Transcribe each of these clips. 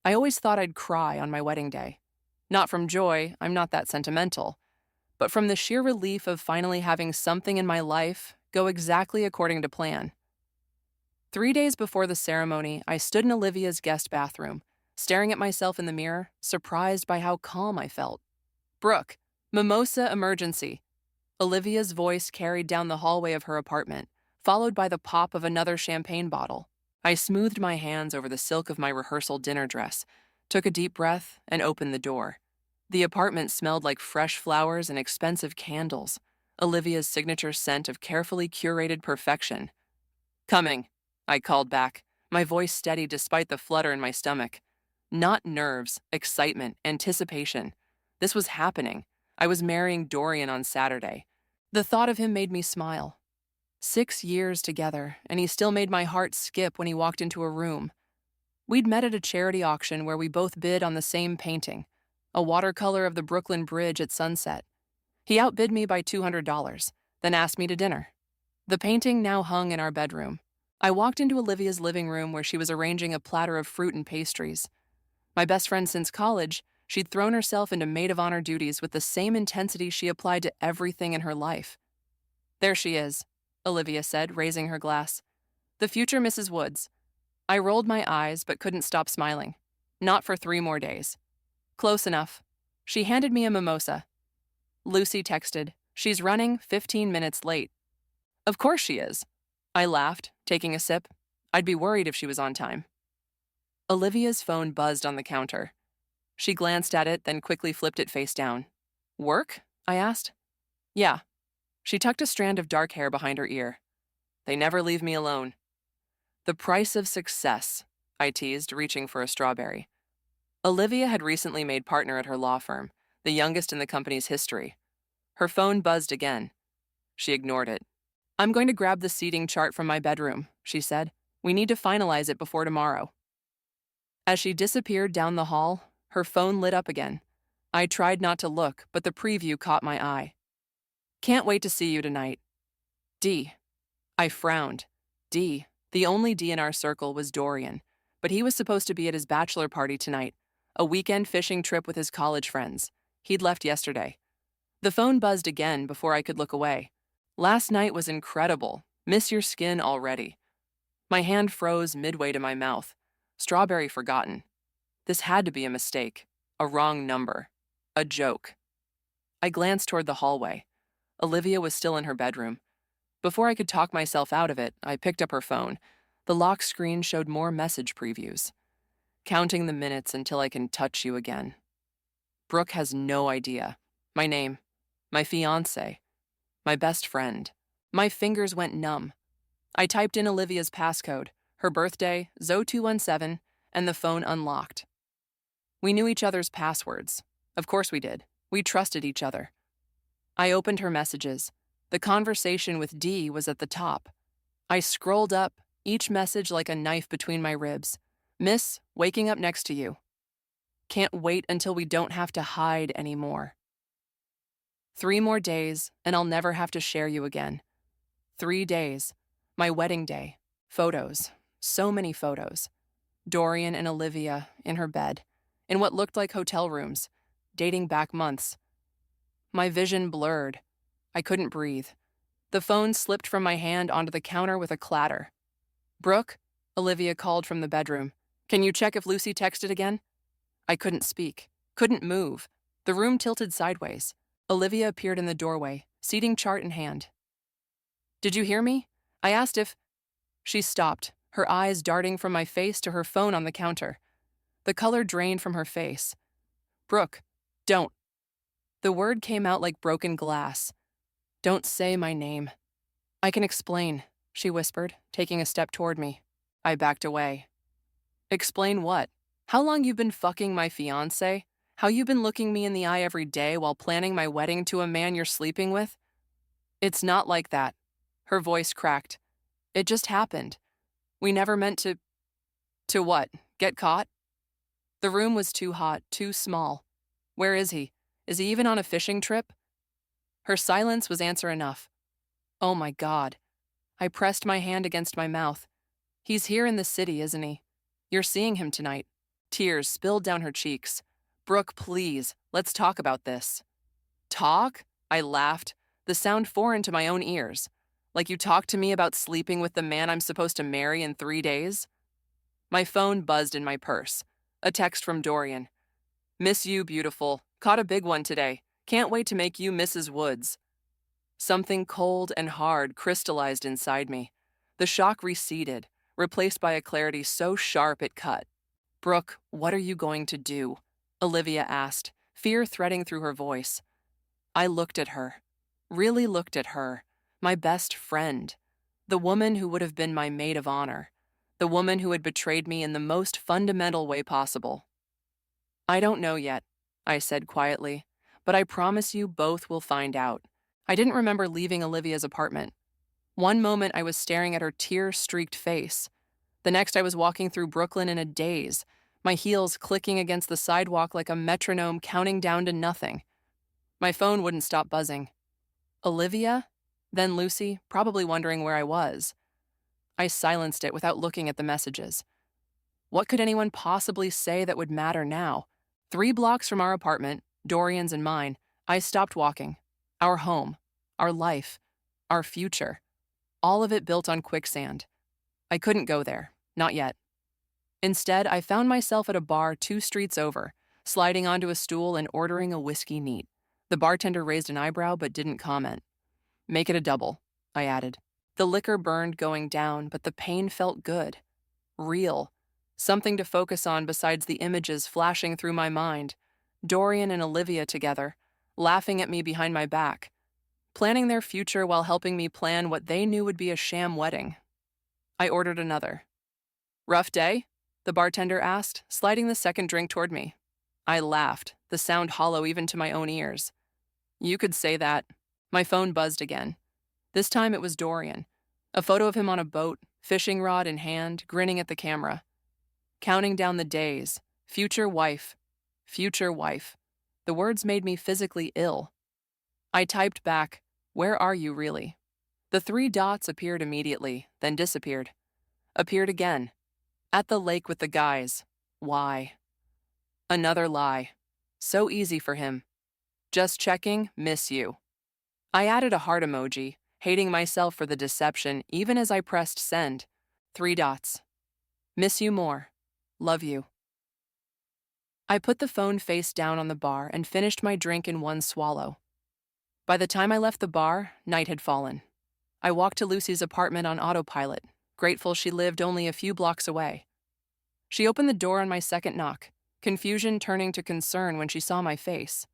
I always thought I'd cry on my wedding day. Not from joy, I'm not that sentimental, but from the sheer relief of finally having something in my life go exactly according to plan. 3 days before the ceremony, I stood in Olivia's guest bathroom, staring at myself in the mirror, surprised by how calm I felt. "Brooke, mimosa emergency." Olivia's voice carried down the hallway of her apartment, followed by the pop of another champagne bottle. I smoothed my hands over the silk of my rehearsal dinner dress, took a deep breath, and opened the door. The apartment smelled like fresh flowers and expensive candles, Olivia's signature scent of carefully curated perfection. "Coming," I called back, my voice steady despite the flutter in my stomach. Not nerves, excitement, anticipation. This was happening. I was marrying Dorian on Saturday. The thought of him made me smile. 6 years together, and he still made my heart skip when he walked into a room. We'd met at a charity auction where we both bid on the same painting, a watercolor of the Brooklyn Bridge at sunset. He outbid me by $200, then asked me to dinner. The painting now hung in our bedroom. I walked into Olivia's living room where she was arranging a platter of fruit and pastries. My best friend since college, she'd thrown herself into maid of honor duties with the same intensity she applied to everything in her life. "There she is," Olivia said, raising her glass. "The future Mrs. Woods." I rolled my eyes but couldn't stop smiling. Not for 3 more days. "Close enough." She handed me a mimosa. Lucy texted, "She's running 15 minutes late." "Of course she is." I laughed, taking a sip. I'd be worried if she was on time. Olivia's phone buzzed on the counter. She glanced at it, then quickly flipped it face down. "Work?" I asked. "Yeah." She tucked a strand of dark hair behind her ear. "They never leave me alone." "The price of success," I teased, reaching for a strawberry. Olivia had recently made partner at her law firm, the youngest in the company's history. Her phone buzzed again. She ignored it. "I'm going to grab the seating chart from my bedroom," she said. "We need to finalize it before tomorrow." As she disappeared down the hall, her phone lit up again. I tried not to look, but the preview caught my eye. "Can't wait to see you tonight. D." I frowned. D. The only D in our circle was Dorian, but he was supposed to be at his bachelor party tonight, a weekend fishing trip with his college friends. He'd left yesterday. The phone buzzed again before I could look away. "Last night was incredible. Miss your skin already." My hand froze midway to my mouth. Strawberry forgotten. This had to be a mistake. A wrong number. A joke. I glanced toward the hallway. Olivia was still in her bedroom. Before I could talk myself out of it, I picked up her phone. The lock screen showed more message previews. "Counting the minutes until I can touch you again." Brooke has no idea. My name. My fiancé. My best friend. My fingers went numb. I typed in Olivia's passcode, her birthday, Zo217, and the phone unlocked. We knew each other's passwords. Of course we did. We trusted each other. I opened her messages. The conversation with D was at the top. I scrolled up, each message like a knife between my ribs. "Miss, waking up next to you. Can't wait until we don't have to hide anymore. 3 more days, and I'll never have to share you again. 3 days. My wedding day. Photos. So many photos. Dorian and Olivia in her bed, in what looked like hotel rooms, dating back months. My vision blurred. I couldn't breathe. The phone slipped from my hand onto the counter with a clatter. "Brooke," Olivia called from the bedroom. "Can you check if Lucy texted again?" I couldn't speak, couldn't move. The room tilted sideways. Olivia appeared in the doorway, seating chart in hand. "Did you hear me?" I asked if... She stopped, her eyes darting from my face to her phone on the counter. The color drained from her face. "Brooke, don't." The word came out like broken glass. "Don't say my name." "I can explain," she whispered, taking a step toward me. I backed away. "Explain what? How long you've been fucking my fiancé? How you've been looking me in the eye every day while planning my wedding to a man you're sleeping with?" "It's not like that." Her voice cracked. "It just happened. We never meant to..." "To what? Get caught?" The room was too hot, too small. "Where is he? Is he even on a fishing trip?" Her silence was answer enough. "Oh my God." I pressed my hand against my mouth. "He's here in the city, isn't he? You're seeing him tonight. Tears spilled down her cheeks. "Brooke, please, let's talk about this." "Talk?" I laughed, the sound foreign to my own ears. "Like you talked to me about sleeping with the man I'm supposed to marry in 3 days?" My phone buzzed in my purse. A text from Dorian. "Miss you, beautiful. Caught a big one today. Can't wait to make you Mrs. Woods." Something cold and hard crystallized inside me. The shock receded, replaced by a clarity so sharp it cut. "Brooke, what are you going to do?" Olivia asked, fear threading through her voice. I looked at her, really looked at her, my best friend, the woman who would have been my maid of honor, the woman who had betrayed me in the most fundamental way possible. "I don't know yet," I said quietly, "but I promise you both will find out." I didn't remember leaving Olivia's apartment. One moment I was staring at her tear-streaked face. The next I was walking through Brooklyn in a daze, my heels clicking against the sidewalk like a metronome counting down to nothing. My phone wouldn't stop buzzing. Olivia? Then Lucy, probably wondering where I was. I silenced it without looking at the messages. What could anyone possibly say that would matter now? 3 blocks from our apartment, Dorian's and mine, I stopped walking. Our home, our life, our future. All of it built on quicksand. I couldn't go there, not yet. Instead, I found myself at a bar 2 streets over, sliding onto a stool and ordering a whiskey neat. The bartender raised an eyebrow but didn't comment. "Make it a double," I added. The liquor burned going down, but the pain felt good. Real. Something to focus on besides the images flashing through my mind. Dorian and Olivia together, laughing at me behind my back, planning their future while helping me plan what they knew would be a sham wedding. I ordered another. "Rough day?" the bartender asked, sliding the second drink toward me. I laughed, the sound hollow even to my own ears. "You could say that." My phone buzzed again. This time it was Dorian. A photo of him on a boat, fishing rod in hand, grinning at the camera. Counting down the days. Future wife. Future wife. The words made me physically ill. I typed back, "Where are you really?" The 3 dots appeared immediately, then disappeared. Appeared again. "At the lake with the guys. Why?" Another lie. So easy for him. "Just checking, miss you." I added a heart emoji, hating myself for the deception even as I pressed send. 3 dots. "Miss you more. Love you." I put the phone face down on the bar and finished my drink in one swallow. By the time I left the bar, night had fallen. I walked to Lucy's apartment on autopilot, grateful she lived only a few blocks away. She opened the door on my second knock, confusion turning to concern when she saw my face.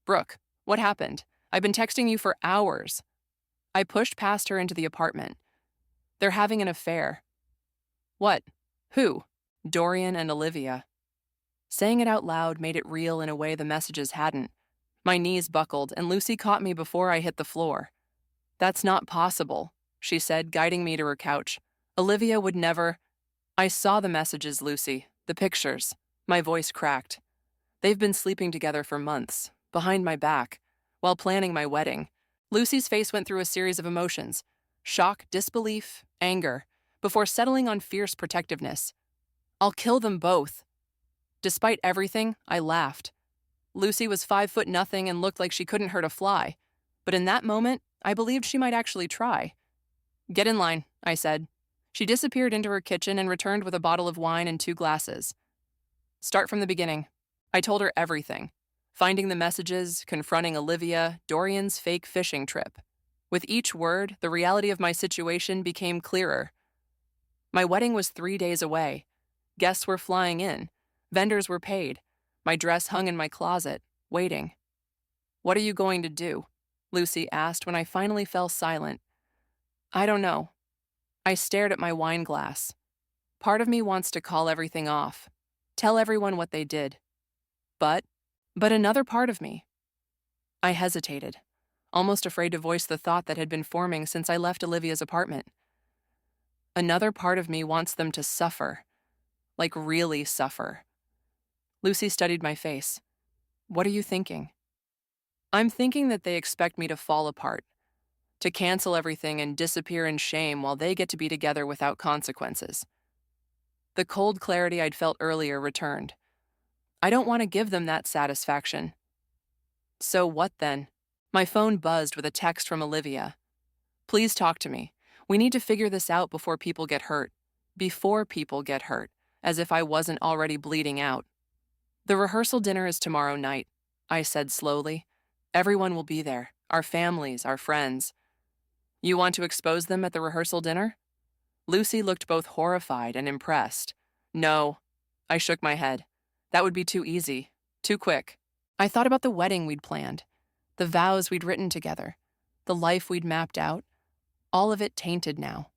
"Brooke, what happened? I've been texting you for hours." I pushed past her into the apartment. "They're having an affair." "What? Who?" "Dorian and Olivia." Saying it out loud made it real in a way the messages hadn't. My knees buckled, and Lucy caught me before I hit the floor. "That's not possible," she said, guiding me to her couch. "Olivia would never—" "I saw the messages, Lucy, the pictures." My voice cracked. "They've been sleeping together for months, behind my back, while planning my wedding." Lucy's face went through a series of emotions: shock, disbelief, anger, before settling on fierce protectiveness. "I'll kill them both." Despite everything, I laughed. Lucy was 5'0" and looked like she couldn't hurt a fly, but in that moment, I believed she might actually try. "Get in line," I said. She disappeared into her kitchen and returned with a bottle of wine and 2 glasses. "Start from the beginning." I told her everything. Finding the messages, confronting Olivia, Dorian's fake fishing trip. With each word, the reality of my situation became clearer. My wedding was 3 days away. Guests were flying in. Vendors were paid. My dress hung in my closet, waiting. "What are you going to do?" Lucy asked when I finally fell silent. "I don't know." I stared at my wine glass. Part of me wants to call everything off, tell everyone what they did. But another part of me. I hesitated, almost afraid to voice the thought that had been forming since I left Olivia's apartment. Another part of me wants them to suffer, like really suffer. Lucy studied my face. "What are you thinking?" "I'm thinking that they expect me to fall apart, to cancel everything and disappear in shame while they get to be together without consequences." The cold clarity I'd felt earlier returned. I don't want to give them that satisfaction. So what then? My phone buzzed with a text from Olivia. Please talk to me. We need to figure this out before people get hurt. Before people get hurt, as if I wasn't already bleeding out. The rehearsal dinner is tomorrow night, I said slowly. Everyone will be there, our families, our friends. You want to expose them at the rehearsal dinner? Lucy looked both horrified and impressed. No, I shook my head. That would be too easy, too quick. I thought about the wedding we'd planned, the vows we'd written together, the life we'd mapped out. All of it tainted now.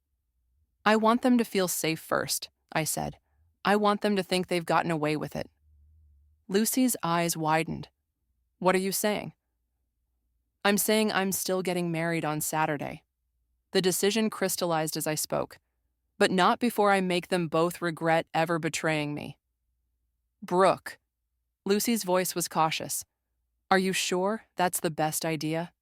I want them to feel safe first, I said. I want them to think they've gotten away with it. Lucy's eyes widened. What are you saying? I'm saying I'm still getting married on Saturday. The decision crystallized as I spoke, but not before I make them both regret ever betraying me. Brooke. Lucy's voice was cautious. Are you sure that's the best idea?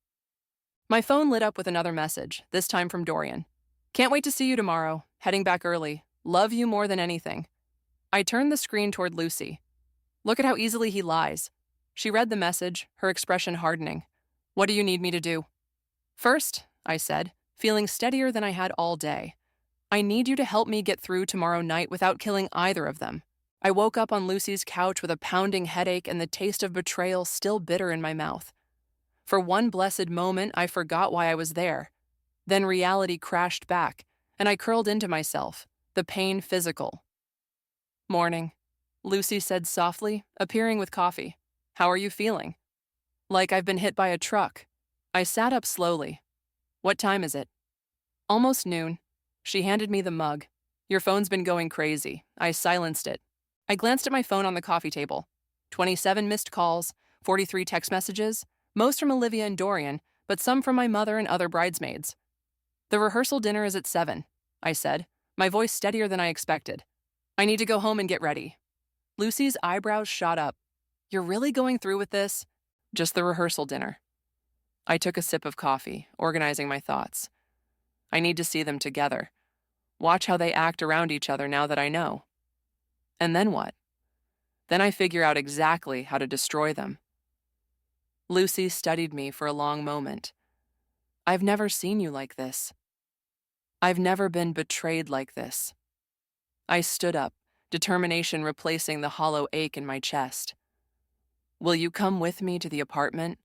My phone lit up with another message, this time from Dorian. Can't wait to see you tomorrow. Heading back early. Love you more than anything. I turned the screen toward Lucy. Look at how easily he lies. She read the message, her expression hardening. What do you need me to do? First, I said, feeling steadier than I had all day. I need you to help me get through tomorrow night without killing either of them. I woke up on Lucy's couch with a pounding headache and the taste of betrayal still bitter in my mouth. For one blessed moment, I forgot why I was there. Then reality crashed back, and I curled into myself, the pain physical. Morning, Lucy said softly, appearing with coffee. How are you feeling? Like I've been hit by a truck. I sat up slowly. What time is it? Almost noon. She handed me the mug. Your phone's been going crazy. I silenced it. I glanced at my phone on the coffee table. 27 missed calls, 43 text messages, most from Olivia and Dorian, but some from my mother and other bridesmaids. The rehearsal dinner is at 7, I said, my voice steadier than I expected. I need to go home and get ready. Lucy's eyebrows shot up. You're really going through with this? Just the rehearsal dinner. I took a sip of coffee, organizing my thoughts. I need to see them together. Watch how they act around each other now that I know. And then what? Then I figure out exactly how to destroy them. Lucy studied me for a long moment. I've never seen you like this. I've never been betrayed like this. I stood up, determination replacing the hollow ache in my chest. Will you come with me to the apartment?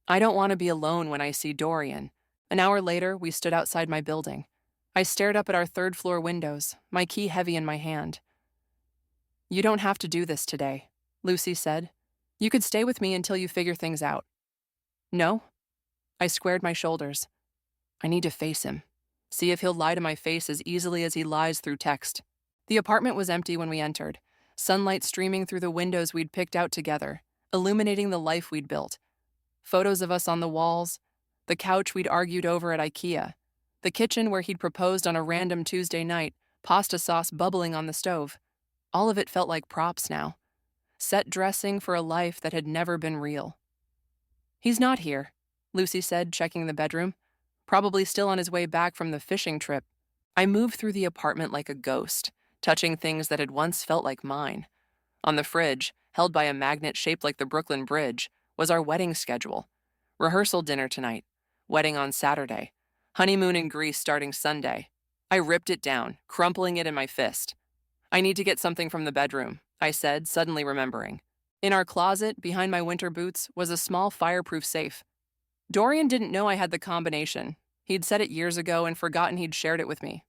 I don't want to be alone when I see Dorian. An hour later, we stood outside my building. I stared up at our third-floor windows, my key heavy in my hand. You don't have to do this today, Lucy said. You could stay with me until you figure things out. No? I squared my shoulders. I need to face him. See if he'll lie to my face as easily as he lies through text. The apartment was empty when we entered, sunlight streaming through the windows we'd picked out together, illuminating the life we'd built. Photos of us on the walls, the couch we'd argued over at IKEA, the kitchen where he'd proposed on a random Tuesday night, pasta sauce bubbling on the stove. All of it felt like props now. Set dressing for a life that had never been real. He's not here, Lucy said, checking the bedroom. Probably still on his way back from the fishing trip. I moved through the apartment like a ghost, touching things that had once felt like mine. On the fridge, held by a magnet shaped like the Brooklyn Bridge, was our wedding schedule. Rehearsal dinner tonight. Wedding on Saturday. Honeymoon in Greece starting Sunday. I ripped it down, crumpling it in my fist. I need to get something from the bedroom, I said, suddenly remembering. In our closet, behind my winter boots, was a small fireproof safe. Dorian didn't know I had the combination. He'd said it years ago and forgotten he'd shared it with me.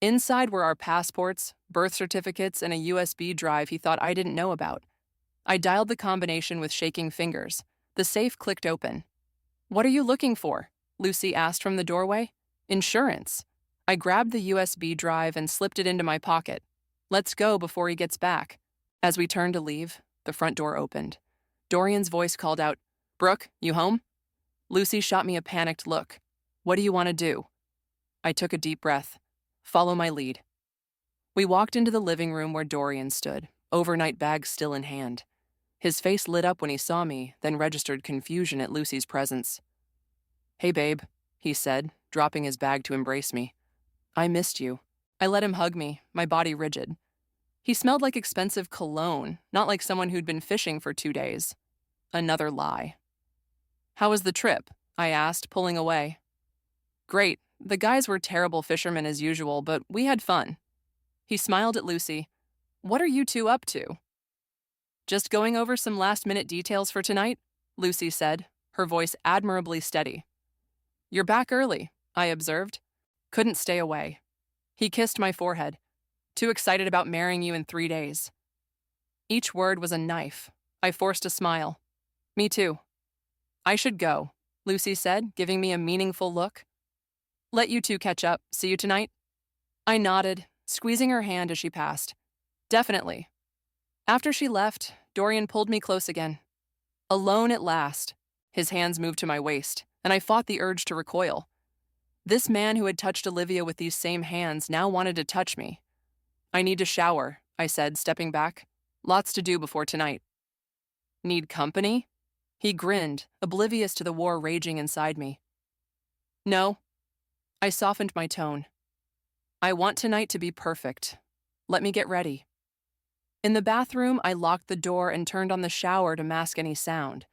Inside were our passports, birth certificates, and a USB drive he thought I didn't know about. I dialed the combination with shaking fingers. The safe clicked open. What are you looking for? Lucy asked from the doorway. Insurance. I grabbed the USB drive and slipped it into my pocket. Let's go before he gets back. As we turned to leave, the front door opened. Dorian's voice called out, Brooke, you home? Lucy shot me a panicked look. What do you want to do? I took a deep breath. Follow my lead. We walked into the living room where Dorian stood, overnight bag still in hand. His face lit up when he saw me, then registered confusion at Lucy's presence. Hey, babe, he said, dropping his bag to embrace me. I missed you. I let him hug me, my body rigid. He smelled like expensive cologne, not like someone who'd been fishing for 2 days. Another lie. How was the trip? I asked, pulling away. Great. The guys were terrible fishermen as usual, but we had fun. He smiled at Lucy. What are you two up to? Just going over some last-minute details for tonight, Lucy said, her voice admirably steady. You're back early, I observed. Couldn't stay away. He kissed my forehead. Too excited about marrying you in 3 days. Each word was a knife. I forced a smile. Me too. I should go, Lucy said, giving me a meaningful look. Let you two catch up. See you tonight? I nodded, squeezing her hand as she passed. Definitely. After she left, Dorian pulled me close again. Alone at last. His hands moved to my waist, and I fought the urge to recoil. This man who had touched Olivia with these same hands now wanted to touch me. I need to shower, I said, stepping back. Lots to do before tonight. Need company? He grinned, oblivious to the war raging inside me. No. I softened my tone. I want tonight to be perfect. Let me get ready. In the bathroom, I locked the door and turned on the shower to mask any sound.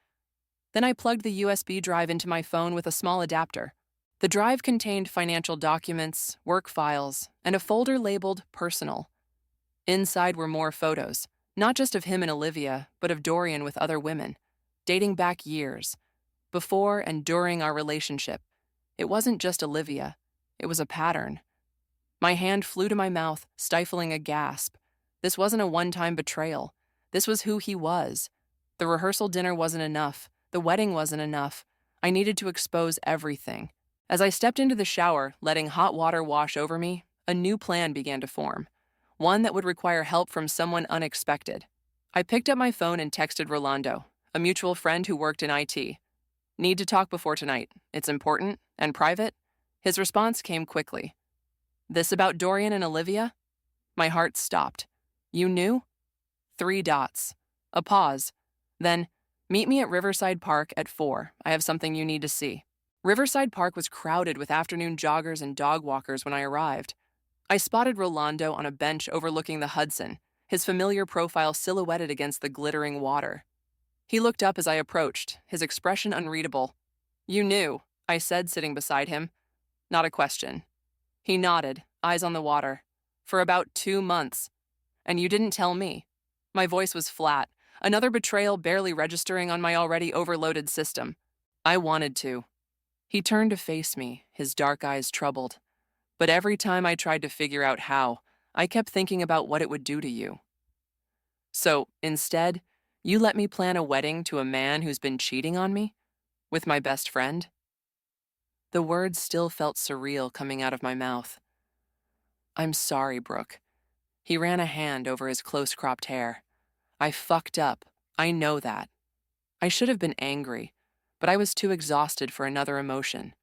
Then I plugged the USB drive into my phone with a small adapter. The drive contained financial documents, work files, and a folder labeled Personal. Inside were more photos, not just of him and Olivia, but of Dorian with other women, dating back years, before and during our relationship. It wasn't just Olivia, it was a pattern. My hand flew to my mouth, stifling a gasp. This wasn't a one-time betrayal. This was who he was. The rehearsal dinner wasn't enough. The wedding wasn't enough. I needed to expose everything. As I stepped into the shower, letting hot water wash over me, a new plan began to form. One that would require help from someone unexpected. I picked up my phone and texted Rolando, a mutual friend who worked in IT. Need to talk before tonight. It's important and private. His response came quickly. This about Dorian and Olivia? My heart stopped. You knew? 3 dots. A pause. Then, meet me at Riverside Park at 4. I have something you need to see. Riverside Park was crowded with afternoon joggers and dog walkers when I arrived. I spotted Rolando on a bench overlooking the Hudson, his familiar profile silhouetted against the glittering water. He looked up as I approached, his expression unreadable. You knew, I said, sitting beside him. Not a question. He nodded, eyes on the water. For about 2 months. And you didn't tell me. My voice was flat, another betrayal barely registering on my already overloaded system. I wanted to. He turned to face me, his dark eyes troubled. But every time I tried to figure out how, I kept thinking about what it would do to you. So, instead, you let me plan a wedding to a man who's been cheating on me? With my best friend? The words still felt surreal coming out of my mouth. I'm sorry, Brooke. He ran a hand over his close-cropped hair. I fucked up. I know that. I should have been angry, but I was too exhausted for another emotion.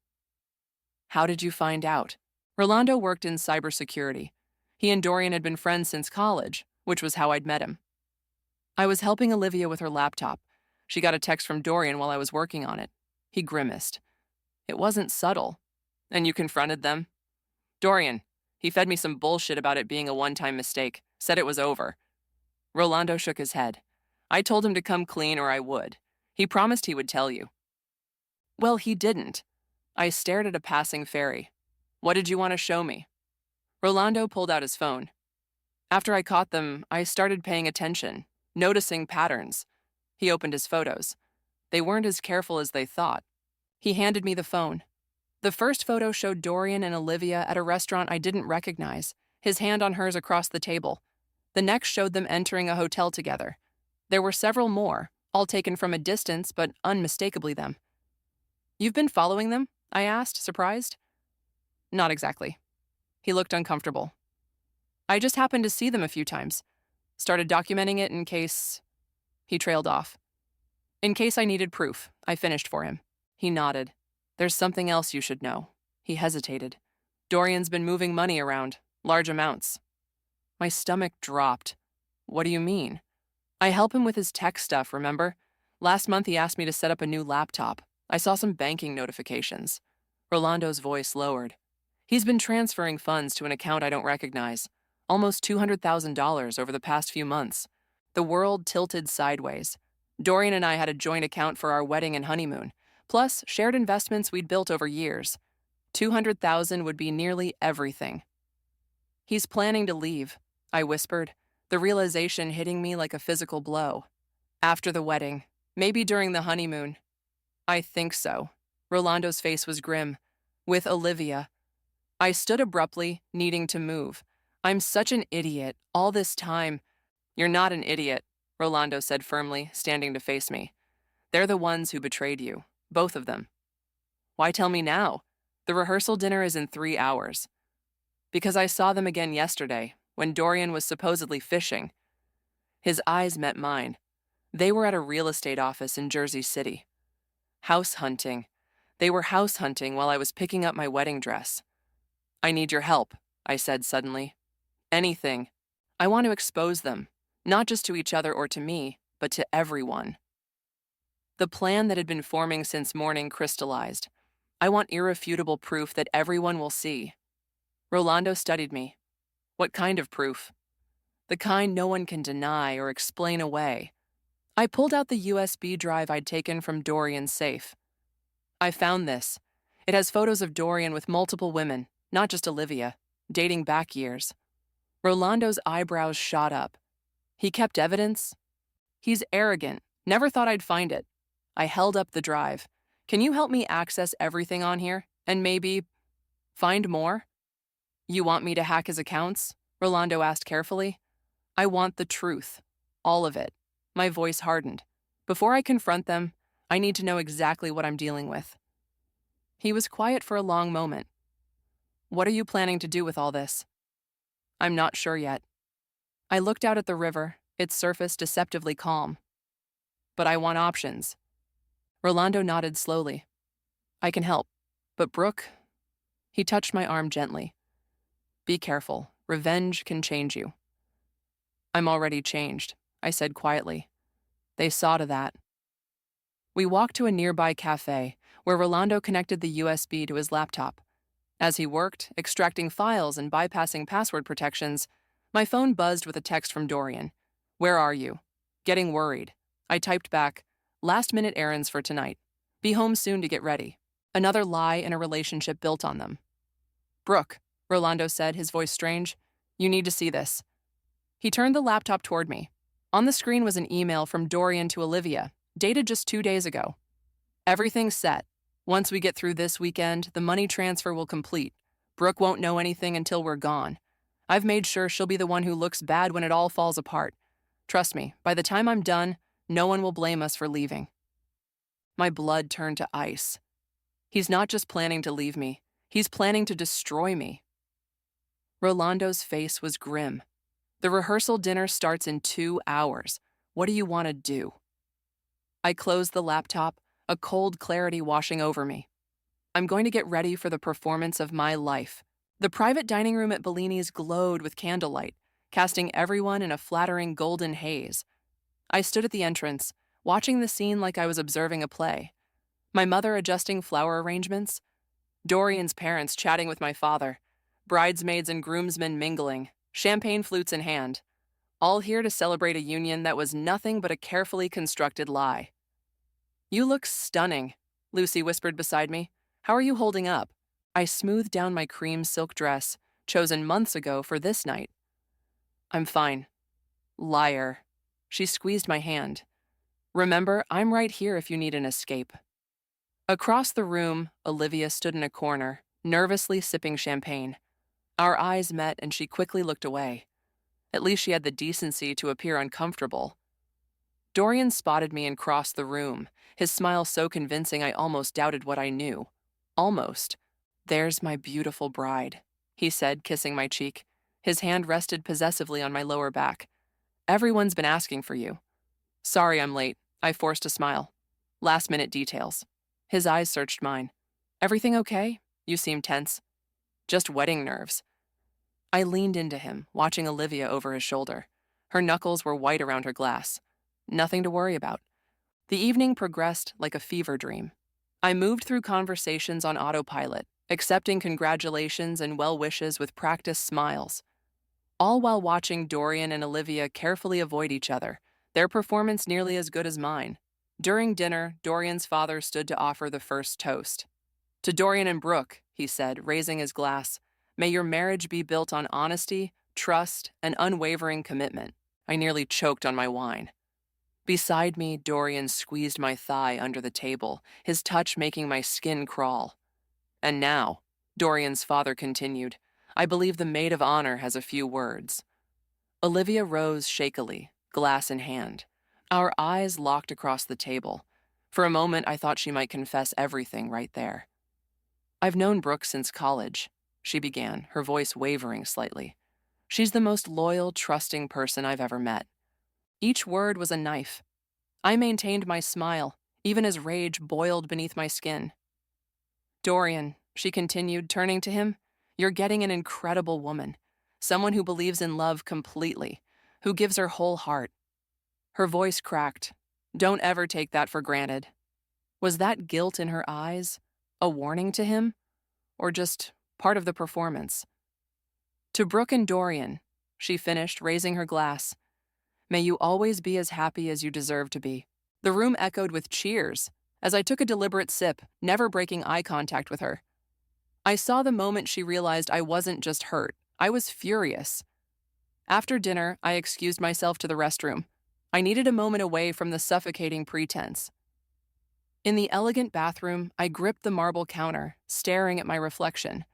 How did you find out? Rolando worked in cybersecurity. He and Dorian had been friends since college, which was how I'd met him. I was helping Olivia with her laptop. She got a text from Dorian while I was working on it. He grimaced. It wasn't subtle. And you confronted them? Dorian. He fed me some bullshit about it being a one-time mistake. Said it was over. Rolando shook his head. I told him to come clean or I would. He promised he would tell you. Well, he didn't. I stared at a passing ferry. What did you want to show me? Rolando pulled out his phone. After I caught them, I started paying attention, noticing patterns. He opened his photos. They weren't as careful as they thought. He handed me the phone. The first photo showed Dorian and Olivia at a restaurant I didn't recognize, his hand on hers across the table. The next showed them entering a hotel together. There were several more, all taken from a distance, but unmistakably them. You've been following them? I asked, surprised. Not exactly. He looked uncomfortable. I just happened to see them a few times. Started documenting it in case... He trailed off. In case I needed proof, I finished for him. He nodded. There's something else you should know. He hesitated. Dorian's been moving money around, large amounts. My stomach dropped. What do you mean? I help him with his tech stuff, remember? Last month he asked me to set up a new laptop. I saw some banking notifications. Rolando's voice lowered. He's been transferring funds to an account I don't recognize. almost $200,000 over the past few months. The world tilted sideways. Dorian and I had a joint account for our wedding and honeymoon, plus shared investments we'd built over years. 200,000 would be nearly everything. He's planning to leave, I whispered, the realization hitting me like a physical blow. After the wedding, maybe during the honeymoon. I think so. Rolando's face was grim. With Olivia. I stood abruptly, needing to move. I'm such an idiot, all this time. You're not an idiot, Rolando said firmly, standing to face me. They're the ones who betrayed you, both of them. Why tell me now? The rehearsal dinner is in 3 hours. Because I saw them again yesterday, when Dorian was supposedly fishing. His eyes met mine. They were at a real estate office in Jersey City. House hunting. They were house hunting while I was picking up my wedding dress. I need your help, I said suddenly. Anything. I want to expose them, not just to each other or to me, but to everyone. The plan that had been forming since morning crystallized. I want irrefutable proof that everyone will see. Rolando studied me. What kind of proof? The kind no one can deny or explain away. I pulled out the USB drive I'd taken from Dorian's safe. I found this. It has photos of Dorian with multiple women, not just Olivia, dating back years. Rolando's eyebrows shot up. He kept evidence? He's arrogant. Never thought I'd find it. I held up the drive. Can you help me access everything on here? And maybe find more? You want me to hack his accounts? Rolando asked carefully. I want the truth. All of it. My voice hardened. Before I confront them, I need to know exactly what I'm dealing with. He was quiet for a long moment. What are you planning to do with all this? I'm not sure yet. I looked out at the river, its surface deceptively calm. But I want options. Rolando nodded slowly. I can help. But Brooke... He touched my arm gently. Be careful. Revenge can change you. I'm already changed, I said quietly. They saw to that. We walked to a nearby cafe, where Rolando connected the USB to his laptop. As he worked, extracting files and bypassing password protections, my phone buzzed with a text from Dorian. Where are you? Getting worried. I typed back, last-minute errands for tonight. Be home soon to get ready. Another lie in a relationship built on them. Brooke, Rolando said, his voice strange. You need to see this. He turned the laptop toward me. On the screen was an email from Dorian to Olivia, dated just 2 days ago. Everything's set. Once we get through this weekend, the money transfer will complete. Brooke won't know anything until we're gone. I've made sure she'll be the one who looks bad when it all falls apart. Trust me, by the time I'm done, no one will blame us for leaving. My blood turned to ice. He's not just planning to leave me. He's planning to destroy me. Rolando's face was grim. The rehearsal dinner starts in 2 hours. What do you want to do? I closed the laptop, a cold clarity washing over me. I'm going to get ready for the performance of my life. The private dining room at Bellini's glowed with candlelight, casting everyone in a flattering golden haze. I stood at the entrance, watching the scene like I was observing a play. My mother adjusting flower arrangements, Dorian's parents chatting with my father, bridesmaids and groomsmen mingling, champagne flutes in hand, all here to celebrate a union that was nothing but a carefully constructed lie. You look stunning, Lucy whispered beside me. How are you holding up? I smoothed down my cream silk dress, chosen months ago for this night. I'm fine. Liar. She squeezed my hand. Remember, I'm right here if you need an escape. Across the room, Olivia stood in a corner, nervously sipping champagne. Our eyes met and she quickly looked away. At least she had the decency to appear uncomfortable. Dorian spotted me and crossed the room, his smile so convincing I almost doubted what I knew. Almost. There's my beautiful bride, he said, kissing my cheek. His hand rested possessively on my lower back. Everyone's been asking for you. Sorry I'm late. I forced a smile. Last-minute details. His eyes searched mine. Everything okay? You seem tense. Just wedding nerves. I leaned into him, watching Olivia over his shoulder. Her knuckles were white around her glass. Nothing to worry about. The evening progressed like a fever dream. I moved through conversations on autopilot, accepting congratulations and well wishes with practiced smiles. all while watching Dorian and Olivia carefully avoid each other, their performance nearly as good as mine. During dinner, Dorian's father stood to offer the first toast. "To Dorian and Brooke," he said, raising his glass, "may your marriage be built on honesty, trust, and unwavering commitment." I nearly choked on my wine. Beside me, Dorian squeezed my thigh under the table, his touch making my skin crawl. "And now," Dorian's father continued, "I believe the maid of honor has a few words." Olivia rose shakily, glass in hand. Our eyes locked across the table. For a moment, I thought she might confess everything right there. "I've known Brooke since college," she began, her voice wavering slightly. "She's the most loyal, trusting person I've ever met." Each word was a knife. I maintained my smile, even as rage boiled beneath my skin. "Dorian," she continued, turning to him, "you're getting an incredible woman. Someone who believes in love completely, who gives her whole heart." Her voice cracked. "Don't ever take that for granted." Was that guilt in her eyes a warning to him, or just part of the performance? "To Brooke and Dorian," she finished, raising her glass, "may you always be as happy as you deserve to be." The room echoed with cheers as I took a deliberate sip, never breaking eye contact with her. I saw the moment she realized I wasn't just hurt, I was furious. After dinner, I excused myself to the restroom. I needed a moment away from the suffocating pretense. In the elegant bathroom, I gripped the marble counter, staring at my reflection.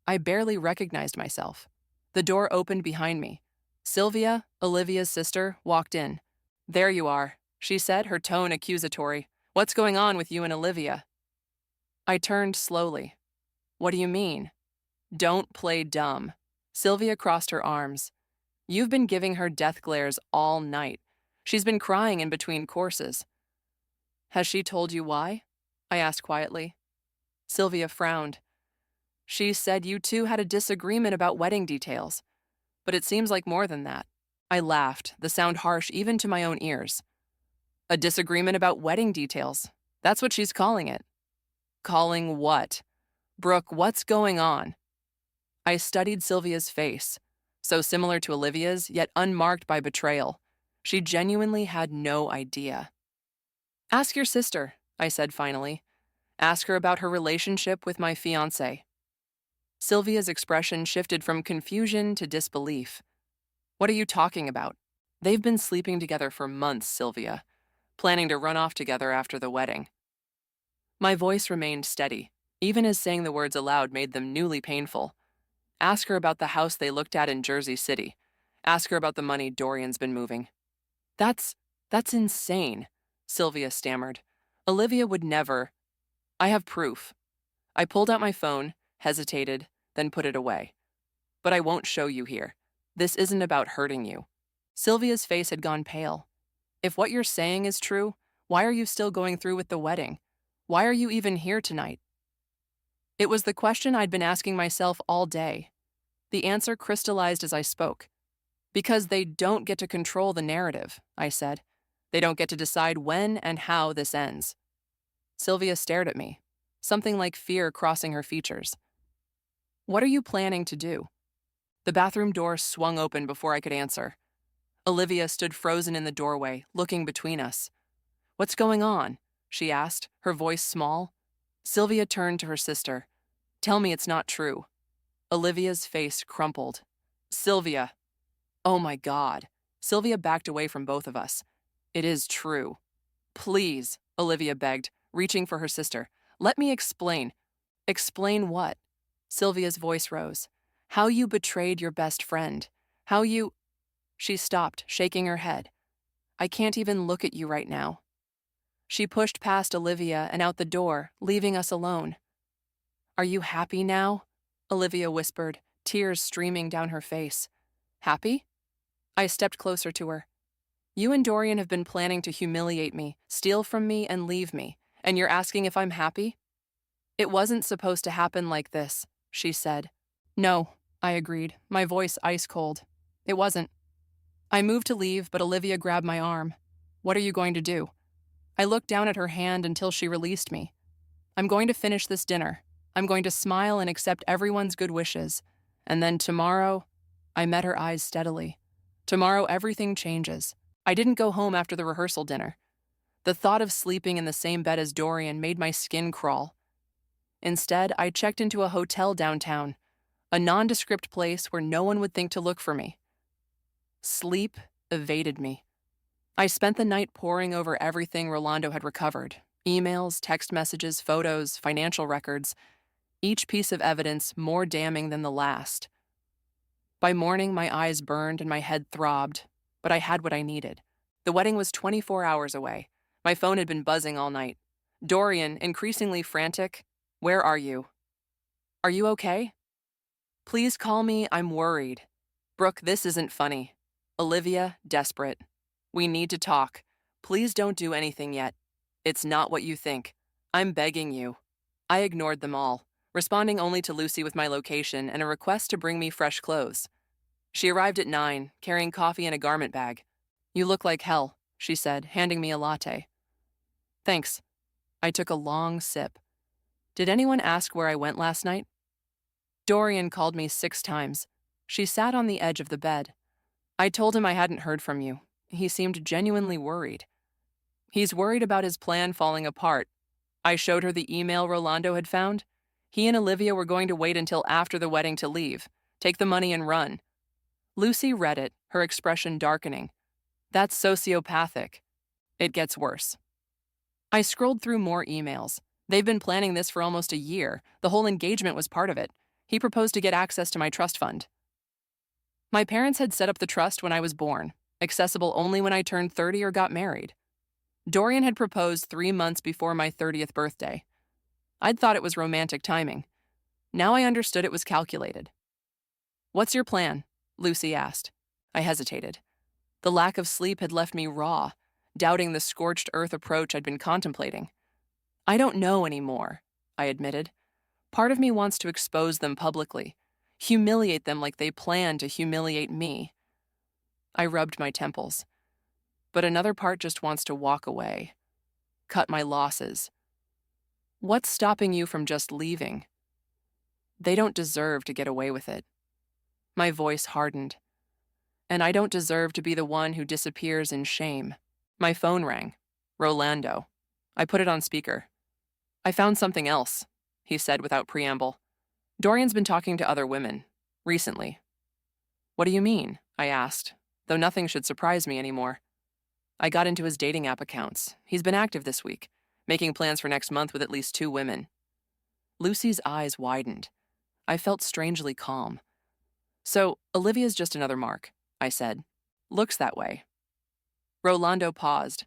I barely recognized myself. The door opened behind me. Sylvia, Olivia's sister, walked in. "There you are," she said, her tone accusatory. "What's going on with you and Olivia?" I turned slowly. "What do you mean?" "Don't play dumb." Sylvia crossed her arms. "You've been giving her death glares all night. She's been crying in between courses." "Has she told you why?" I asked quietly. Sylvia frowned. "She said you two had a disagreement about wedding details. But it seems like more than that." I laughed, the sound harsh even to my own ears. "A disagreement about wedding details. That's what she's calling it." "Calling what?" "Brooke, what's going on?" I studied Sylvia's face, so similar to Olivia's, yet unmarked by betrayal. She genuinely had no idea. "Ask your sister," I said finally. "Ask her about her relationship with my fiancé." Sylvia's expression shifted from confusion to disbelief. "What are you talking about?" "They've been sleeping together for months, Sylvia, planning to run off together after the wedding." My voice remained steady, even as saying the words aloud made them newly painful. "Ask her about the house they looked at in Jersey City. Ask her about the money Dorian's been moving." That's insane," Sylvia stammered. "Olivia would never." "I have proof." I pulled out my phone, hesitated, then put it away. "But I won't show you here. This isn't about hurting you." Sylvia's face had gone pale. "If what you're saying is true, why are you still going through with the wedding? Why are you even here tonight?" It was the question I'd been asking myself all day. The answer crystallized as I spoke. "Because they don't get to control the narrative," I said. "They don't get to decide when and how this ends." Sylvia stared at me, something like fear crossing her features. "What are you planning to do?" The bathroom door swung open before I could answer. Olivia stood frozen in the doorway, looking between us. "What's going on?" she asked, her voice small. Sylvia turned to her sister. "Tell me it's not true." Olivia's face crumpled. "Sylvia." "Oh my God." Sylvia backed away from both of us. "It is true." "Please," Olivia begged, reaching for her sister. "Let me explain." "Explain what?" Sylvia's voice rose. "How you betrayed your best friend. How you—" She stopped, shaking her head. "I can't even look at you right now." She pushed past Olivia and out the door, leaving us alone. "Are you happy now?" Olivia whispered, tears streaming down her face. "Happy?" I stepped closer to her. "You and Dorian have been planning to humiliate me, steal from me, and leave me, and you're asking if I'm happy?" "It wasn't supposed to happen like this," she said. "No," I agreed, my voice ice cold. "It wasn't." I moved to leave, but Olivia grabbed my arm. "What are you going to do?" I looked down at her hand until she released me. "I'm going to finish this dinner. I'm going to smile and accept everyone's good wishes. And then tomorrow..." I met her eyes steadily. Tomorrow everything changes. I didn't go home after the rehearsal dinner. The thought of sleeping in the same bed as Dorian made my skin crawl. Instead, I checked into a hotel downtown, a nondescript place where no one would think to look for me. Sleep evaded me. I spent the night poring over everything Rolando had recovered: emails, text messages, photos, financial records, each piece of evidence more damning than the last. By morning, my eyes burned and my head throbbed, but I had what I needed. The wedding was 24 hours away. My phone had been buzzing all night. Dorian, increasingly frantic, "Where are you? Are you okay? Please call me, I'm worried. Brooke, this isn't funny. Olivia, desperate. We need to talk. Please don't do anything yet. It's not what you think. I'm begging you." I ignored them all, responding only to Lucy with my location and a request to bring me fresh clothes. She arrived at 9, carrying coffee in a garment bag. "You look like hell," she said, handing me a latte. "Thanks." I took a long sip. "Did anyone ask where I went last night?" "Dorian called me 6 times. She sat on the edge of the bed. I told him I hadn't heard from you. He seemed genuinely worried. He's worried about his plan falling apart." I showed her the email Rolando had found. He and Olivia were going to wait until after the wedding to leave, take the money and run. Lucy read it, her expression darkening. "That's sociopathic. It gets worse." I scrolled through more emails. They've been planning this for almost a year. The whole engagement was part of it. He proposed to get access to my trust fund. My parents had set up the trust when I was born, accessible only when I turned 30 or got married. Dorian had proposed 3 months before my 30th birthday. I'd thought it was romantic timing. Now I understood it was calculated. "What's your plan?" Lucy asked. I hesitated. The lack of sleep had left me raw, doubting the scorched earth approach I'd been contemplating. "I don't know anymore," I admitted. Part of me wants to expose them publicly, humiliate them like they planned to humiliate me. I rubbed my temples. But another part just wants to walk away, cut my losses. "What's stopping you from just leaving?" "They don't deserve to get away with it." My voice hardened. "And I don't deserve to be the one who disappears in shame." My phone rang. Rolando. I put it on speaker. "I found something else," he said without preamble. "Dorian's been talking to other women. Recently." "What do you mean?" I asked, though nothing should surprise me anymore. I got into his dating app accounts. He's been active this week, making plans for next month with at least 2 women. Lucy's eyes widened. I felt strangely calm. "So, Olivia's just another mark," I said. "Looks that way." Rolando paused.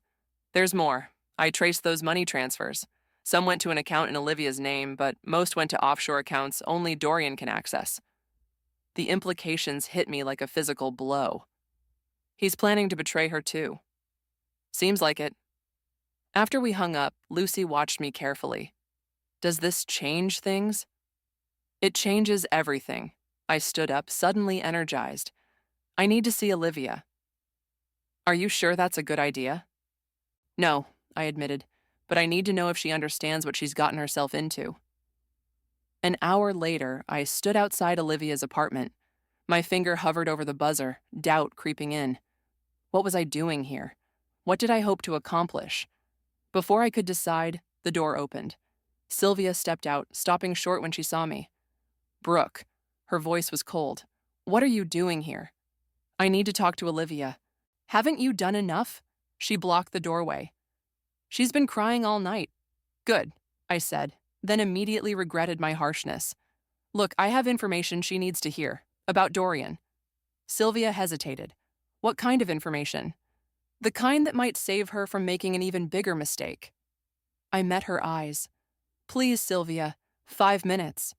"There's more. I traced those money transfers. Some went to an account in Olivia's name, but most went to offshore accounts only Dorian can access." The implications hit me like a physical blow. "He's planning to betray her too." "Seems like it." After we hung up, Lucy watched me carefully. "Does this change things?" "It changes everything." I stood up, suddenly energized. "I need to see Olivia." "Are you sure that's a good idea?" "No," I admitted, "but I need to know if she understands what she's gotten herself into." An hour later, I stood outside Olivia's apartment. My finger hovered over the buzzer, doubt creeping in. What was I doing here? What did I hope to accomplish? Before I could decide, the door opened. Sylvia stepped out, stopping short when she saw me. "Brooke." Her voice was cold. "What are you doing here?" "I need to talk to Olivia." "Haven't you done enough?" She blocked the doorway. "She's been crying all night." "Good," I said, then immediately regretted my harshness. "Look, I have information she needs to hear, about Dorian." Sylvia hesitated. "What kind of information?" "The kind that might save her from making an even bigger mistake." I met her eyes. "Please, Sylvia, 5 minutes."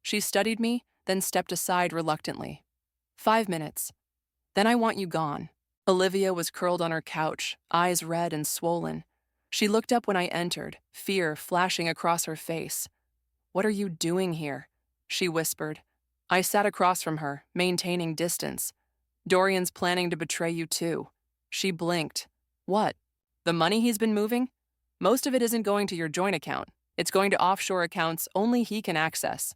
She studied me, then stepped aside reluctantly. 5 minutes. Then I want you gone." Olivia was curled on her couch, eyes red and swollen. She looked up when I entered, fear flashing across her face. "What are you doing here?" she whispered. I sat across from her, maintaining distance. "Dorian's planning to betray you too." She blinked. "What? The money he's been moving? Most of it isn't going to your joint account. It's going to offshore accounts only he can access."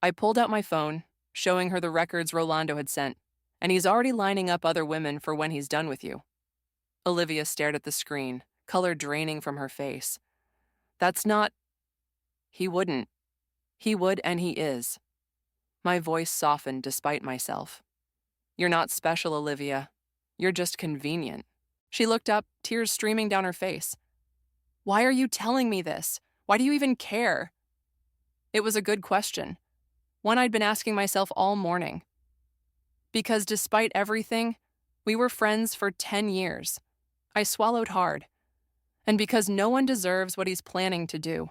I pulled out my phone, showing her the records Rolando had sent, and he's already lining up other women for when he's done with you. Olivia stared at the screen, color draining from her face. That's not... He wouldn't. He would, and he is. My voice softened despite myself. You're not special, Olivia. You're just convenient. She looked up, tears streaming down her face. Why are you telling me this? Why do you even care? It was a good question, one I'd been asking myself all morning. Because despite everything, we were friends for 10 years. I swallowed hard. And because no one deserves what he's planning to do.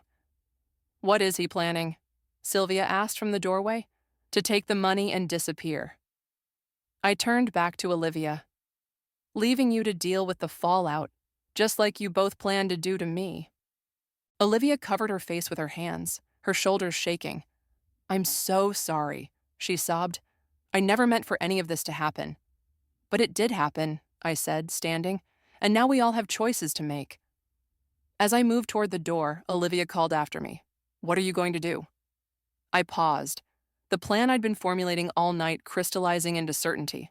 What is he planning? Sylvia asked from the doorway. To take the money and disappear. I turned back to Olivia. Leaving you to deal with the fallout, just like you both planned to do to me. Olivia covered her face with her hands, her shoulders shaking. I'm so sorry, she sobbed. I never meant for any of this to happen. But it did happen, I said, standing, and now we all have choices to make. As I moved toward the door, Olivia called after me. What are you going to do? I paused, the plan I'd been formulating all night crystallizing into certainty.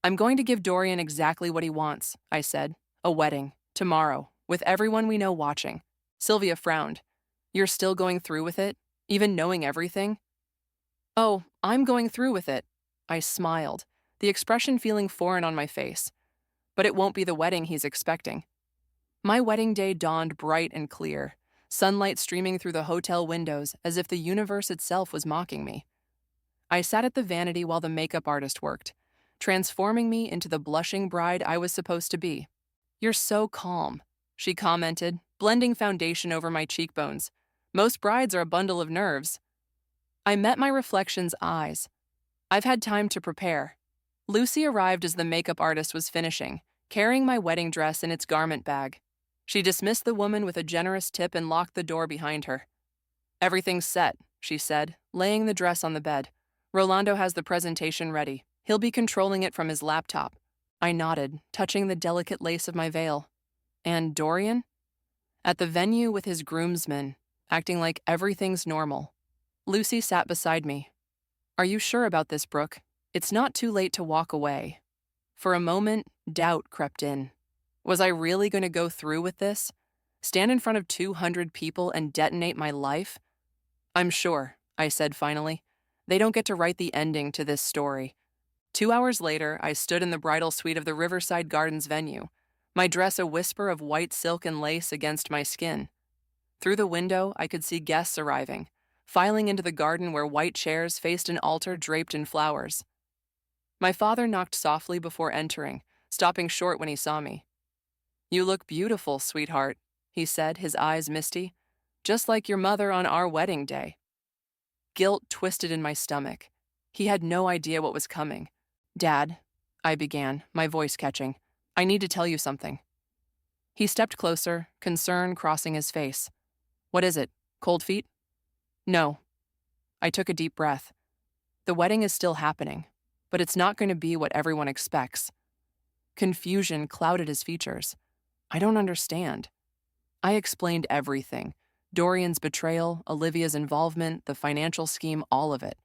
I'm going to give Dorian exactly what he wants, I said. A wedding, tomorrow, with everyone we know watching. Sylvia frowned. You're still going through with it, even knowing everything? Oh, I'm going through with it. I smiled, the expression feeling foreign on my face. But it won't be the wedding he's expecting. My wedding day dawned bright and clear, sunlight streaming through the hotel windows as if the universe itself was mocking me. I sat at the vanity while the makeup artist worked, transforming me into the blushing bride I was supposed to be. You're so calm, she commented, blending foundation over my cheekbones. Most brides are a bundle of nerves. I met my reflection's eyes. I've had time to prepare. Lucy arrived as the makeup artist was finishing, carrying my wedding dress in its garment bag. She dismissed the woman with a generous tip and locked the door behind her. Everything's set, she said, laying the dress on the bed. Rolando has the presentation ready. He'll be controlling it from his laptop. I nodded, touching the delicate lace of my veil. And Dorian? At the venue with his groomsmen, acting like everything's normal. Lucy sat beside me. Are you sure about this, Brooke? It's not too late to walk away. For a moment, doubt crept in. Was I really going to go through with this? Stand in front of 200 people and detonate my life? I'm sure, I said finally. They don't get to write the ending to this story. 2 hours later, I stood in the bridal suite of the Riverside Gardens venue, my dress a whisper of white silk and lace against my skin. Through the window, I could see guests arriving, filing into the garden where white chairs faced an altar draped in flowers. My father knocked softly before entering, stopping short when he saw me. You look beautiful, sweetheart, he said, his eyes misty, just like your mother on our wedding day. Guilt twisted in my stomach. He had no idea what was coming. Dad, I began, my voice catching. I need to tell you something. He stepped closer, concern crossing his face. What is it? Cold feet? No. I took a deep breath. The wedding is still happening, but it's not going to be what everyone expects. Confusion clouded his features. I don't understand. I explained everything. Dorian's betrayal, Olivia's involvement, the financial scheme, all of it.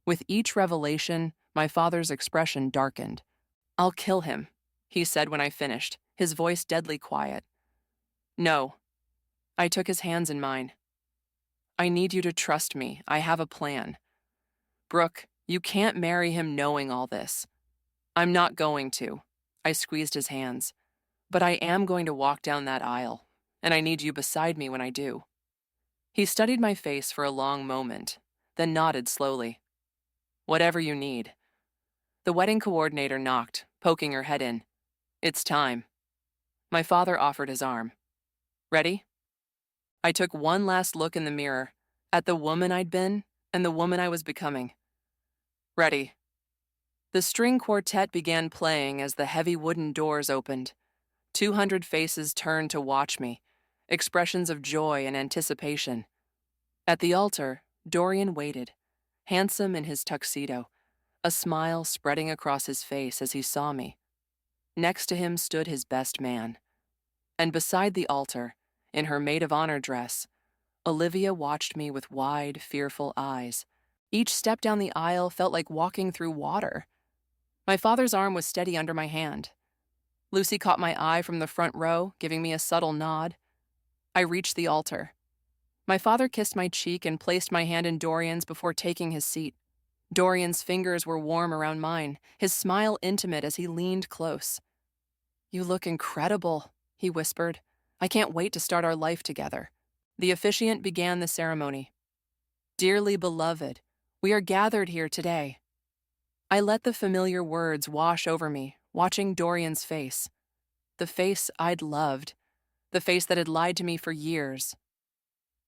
With each revelation, my father's expression darkened. I'll kill him, he said when I finished, his voice deadly quiet. No. I took his hands in mine. I need you to trust me. I have a plan. Brooke, you can't marry him knowing all this. I'm not going to. I squeezed his hands. But I am going to walk down that aisle, and I need you beside me when I do. He studied my face for a long moment, then nodded slowly. Whatever you need. The wedding coordinator knocked, poking her head in. It's time. My father offered his arm. Ready? I took one last look in the mirror, at the woman I'd been and the woman I was becoming. Ready. The string quartet began playing as the heavy wooden doors opened. 200 faces turned to watch me, expressions of joy and anticipation. At the altar, Dorian waited, handsome in his tuxedo, a smile spreading across his face as he saw me. Next to him stood his best man. And beside the altar, in her maid of honor dress, Olivia watched me with wide, fearful eyes. Each step down the aisle felt like walking through water. My father's arm was steady under my hand. Lucy caught my eye from the front row, giving me a subtle nod. I reached the altar. My father kissed my cheek and placed my hand in Dorian's before taking his seat. Dorian's fingers were warm around mine, his smile intimate as he leaned close. "You look incredible," he whispered. "I can't wait to start our life together." The officiant began the ceremony. "Dearly beloved, we are gathered here today." I let the familiar words wash over me, watching Dorian's face. The face I'd loved, the face that had lied to me for years.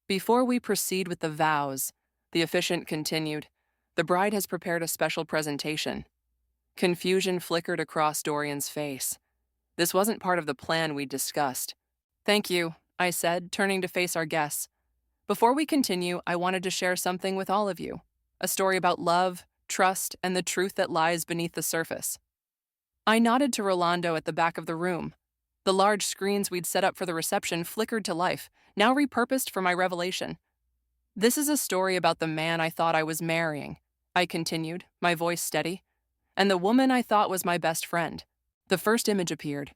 "Before we proceed with the vows," the officiant continued, "the bride has prepared a special presentation." Confusion flickered across Dorian's face. This wasn't part of the plan we'd discussed. "Thank you," I said, turning to face our guests. "Before we continue, I wanted to share something with all of you. A story about love, trust, and the truth that lies beneath the surface." I nodded to Rolando at the back of the room. The large screens we'd set up for the reception flickered to life, now repurposed for my revelation. "This is a story about the man I thought I was marrying," I continued, my voice steady, "and the woman I thought was my best friend." The first image appeared.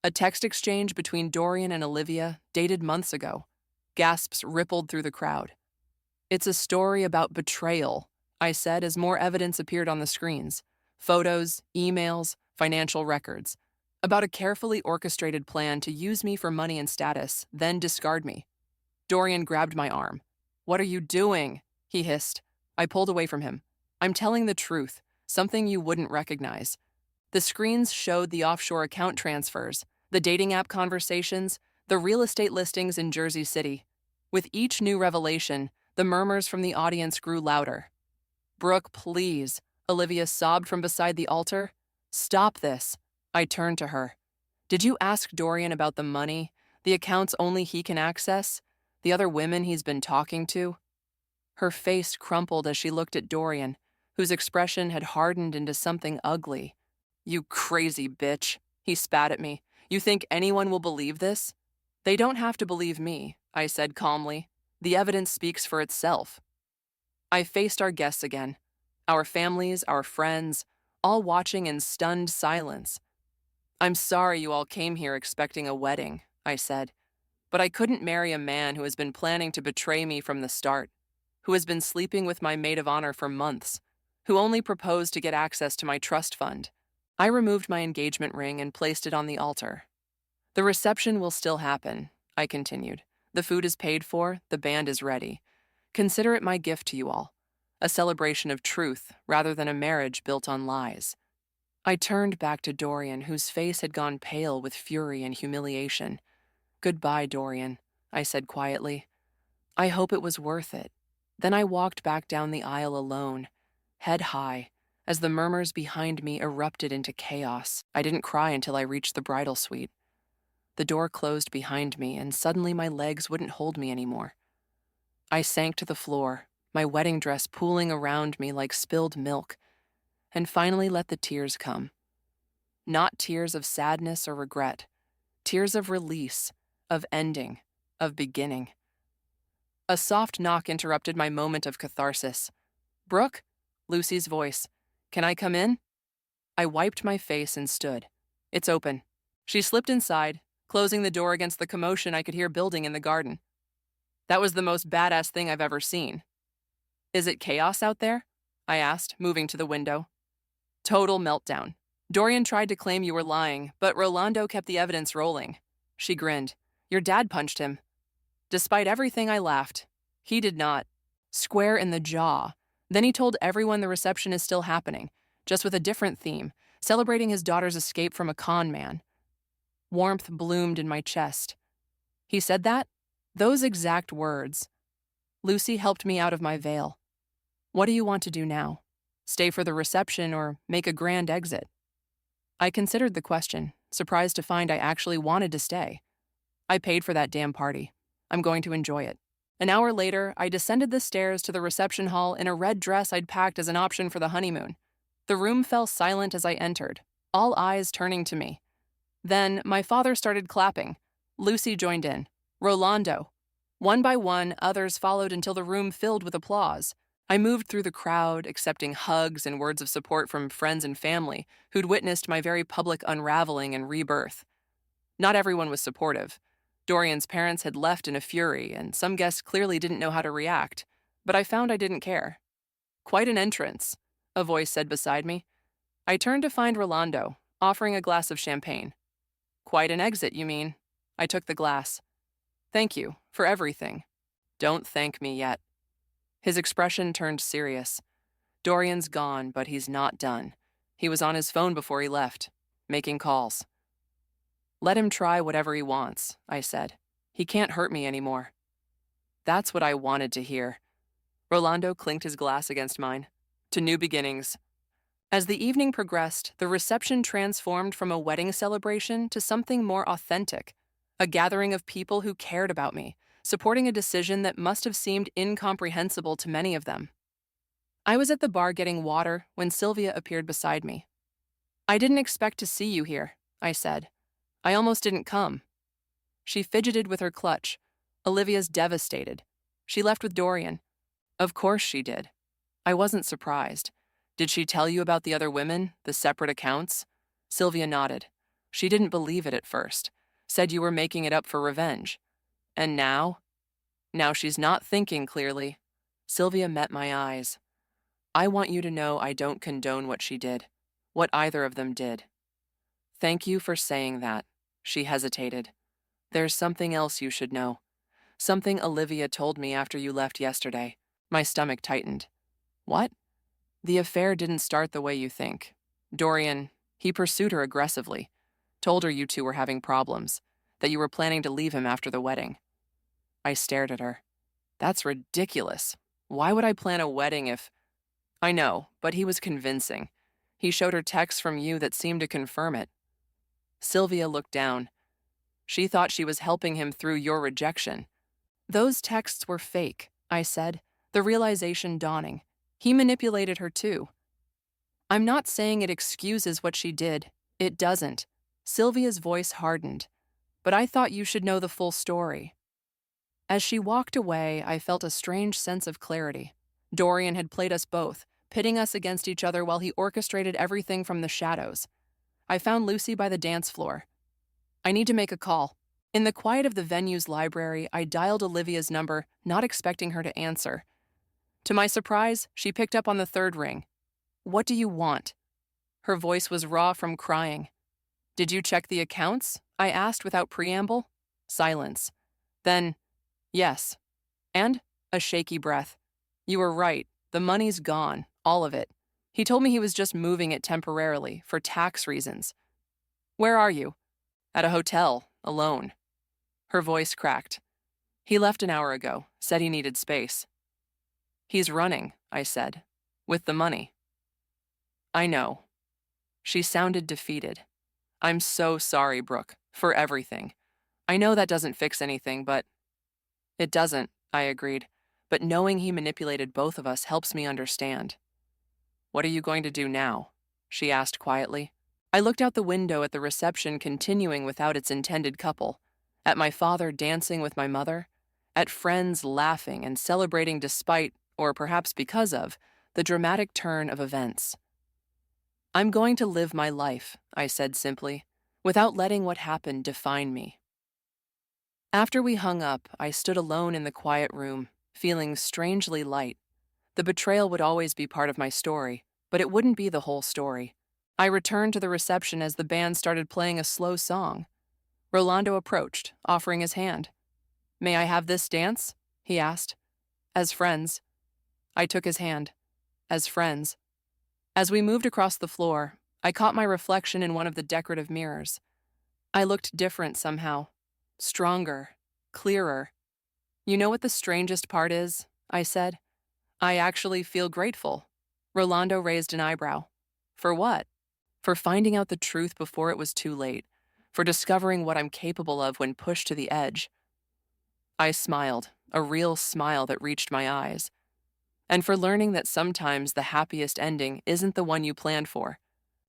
A text exchange between Dorian and Olivia, dated months ago. Gasps rippled through the crowd. "It's a story about betrayal," I said as more evidence appeared on the screens. Photos, emails, financial records. About a carefully orchestrated plan to use me for money and status, then discard me. Dorian grabbed my arm. "What are you doing?" he hissed. I pulled away from him. "I'm telling the truth, something you wouldn't recognize." The screens showed the offshore account transfers, the dating app conversations, the real estate listings in Jersey City. With each new revelation, the murmurs from the audience grew louder. "Brooke, please," Olivia sobbed from beside the altar. "Stop this." I turned to her. "Did you ask Dorian about the money, the accounts only he can access, the other women he's been talking to?" Her face crumpled as she looked at Dorian, whose expression had hardened into something ugly. "You crazy bitch," he spat at me. "You think anyone will believe this?" "They don't have to believe me," I said calmly. "The evidence speaks for itself." I faced our guests again, our families, our friends, all watching in stunned silence. "I'm sorry you all came here expecting a wedding," I said, "but I couldn't marry a man who has been planning to betray me from the start, who has been sleeping with my maid of honor for months, who only proposed to get access to my trust fund." I removed my engagement ring and placed it on the altar. "The reception will still happen," I continued. "The food is paid for, the band is ready. Consider it my gift to you all, a celebration of truth rather than a marriage built on lies." I turned back to Dorian, whose face had gone pale with fury and humiliation. "Goodbye, Dorian," I said quietly. "I hope it was worth it." Then I walked back down the aisle alone, head high, as the murmurs behind me erupted into chaos. I didn't cry until I reached the bridal suite. The door closed behind me, and suddenly my legs wouldn't hold me anymore. I sank to the floor, my wedding dress pooling around me like spilled milk, and finally let the tears come. Not tears of sadness or regret, tears of release, of ending, of beginning. A soft knock interrupted my moment of catharsis. "Brooke?" Lucy's voice. "Can I come in?" I wiped my face and stood. "It's open." She slipped inside, closing the door against the commotion I could hear building in the garden. "That was the most badass thing I've ever seen." "Is it chaos out there?" I asked, moving to the window. "Total meltdown. Dorian tried to claim you were lying, but Rolando kept the evidence rolling." She grinned. "Your dad punched him." Despite everything, I laughed. He did not. Square in the jaw. Then he told everyone the reception is still happening, just with a different theme, celebrating his daughter's escape from a con man. Warmth bloomed in my chest. He said that? Those exact words. Lucy helped me out of my veil. "What do you want to do now? Stay for the reception or make a grand exit?" I considered the question, surprised to find I actually wanted to stay. "I paid for that damn party. I'm going to enjoy it." An hour later, I descended the stairs to the reception hall in a red dress I'd packed as an option for the honeymoon. The room fell silent as I entered, all eyes turning to me. Then, my father started clapping. Lucy joined in. Rolando. One by one, others followed until the room filled with applause. I moved through the crowd, accepting hugs and words of support from friends and family who'd witnessed my very public unraveling and rebirth. Not everyone was supportive. Dorian's parents had left in a fury, and some guests clearly didn't know how to react, but I found I didn't care. "Quite an entrance," a voice said beside me. I turned to find Rolando, offering a glass of champagne. "Quite an exit, you mean?" I took the glass. "Thank you, for everything." "Don't thank me yet." His expression turned serious. "Dorian's gone, but he's not done. He was on his phone before he left, making calls." "Let him try whatever he wants," I said. "He can't hurt me anymore." That's what I wanted to hear. Rolando clinked his glass against mine. "To new beginnings." As the evening progressed, the reception transformed from a wedding celebration to something more authentic, a gathering of people who cared about me, supporting a decision that must have seemed incomprehensible to many of them. I was at the bar getting water when Sylvia appeared beside me. "I didn't expect to see you here," I said. "I almost didn't come." She fidgeted with her clutch. "Olivia's devastated. She left with Dorian." Of course she did. I wasn't surprised. "Did she tell you about the other women, the separate accounts?" Sylvia nodded. "She didn't believe it at first. Said you were making it up for revenge. And now?" "Now she's not thinking clearly." Sylvia met my eyes. "I want you to know I don't condone what she did, what either of them did." "Thank you for saying that." She hesitated. "There's something else you should know. Something Olivia told me after you left yesterday." My stomach tightened. "What?" "The affair didn't start the way you think. Dorian, he pursued her aggressively. Told her you two were having problems, that you were planning to leave him after the wedding." I stared at her. "That's ridiculous. Why would I plan a wedding if—" "I know, but he was convincing. He showed her texts from you that seemed to confirm it." Sylvia looked down. "She thought she was helping him through your rejection." "Those texts were fake," I said, the realization dawning. "He manipulated her too." "I'm not saying it excuses what she did. It doesn't." Sylvia's voice hardened. "But I thought you should know the full story." As she walked away, I felt a strange sense of clarity. Dorian had played us both, pitting us against each other while he orchestrated everything from the shadows. I found Lucy by the dance floor. "I need to make a call." In the quiet of the venue's library, I dialed Olivia's number, not expecting her to answer. To my surprise, she picked up on the third ring. "What do you want?" Her voice was raw from crying. "Did you check the accounts?" I asked without preamble. Silence. Then, "Yes." And a shaky breath. "You were right. The money's gone, all of it. He told me he was just moving it temporarily, for tax reasons." "Where are you?" "At a hotel, alone." Her voice cracked. "He left an hour ago, said he needed space." "He's running," I said, "with the money." "I know." She sounded defeated. "I'm so sorry, Brooke, for everything. I know that doesn't fix anything, but—" "It doesn't," I agreed, "but knowing he manipulated both of us helps me understand." "What are you going to do now?" she asked quietly. I looked out the window at the reception continuing without its intended couple, at my father dancing with my mother, at friends laughing and celebrating despite, or perhaps because of, the dramatic turn of events. "I'm going to live my life," I said simply, "without letting what happened define me." After we hung up, I stood alone in the quiet room, feeling strangely light. The betrayal would always be part of my story, but it wouldn't be the whole story. I returned to the reception as the band started playing a slow song. Rolando approached, offering his hand. "May I have this dance?" he asked. "As friends." I took his hand. "As friends." As we moved across the floor, I caught my reflection in one of the decorative mirrors. I looked different somehow. Stronger. Clearer. "You know what the strangest part is?" I said. "I actually feel grateful." Rolando raised an eyebrow. "For what?" "For finding out the truth before it was too late. For discovering what I'm capable of when pushed to the edge." I smiled, a real smile that reached my eyes. "And for learning that sometimes the happiest ending isn't the one you planned for.